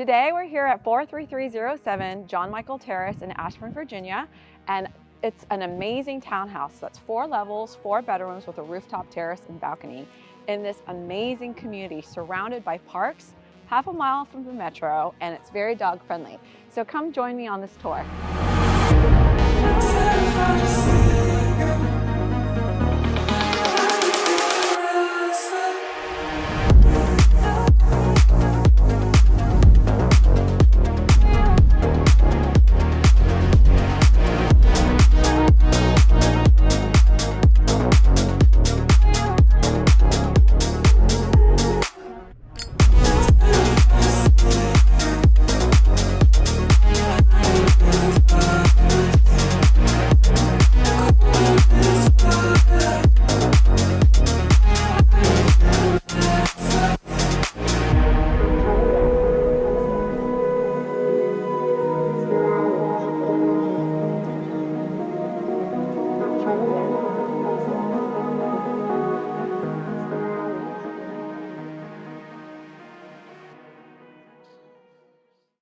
Today we're here at 43307 John Michael Terrace in Ashburn, Virginia, and it's an amazing townhouse that's 4 levels, 4 bedrooms with a rooftop terrace and balcony in this amazing community surrounded by parks, half a mile from the metro, and it's very dog friendly. So come join me on this tour.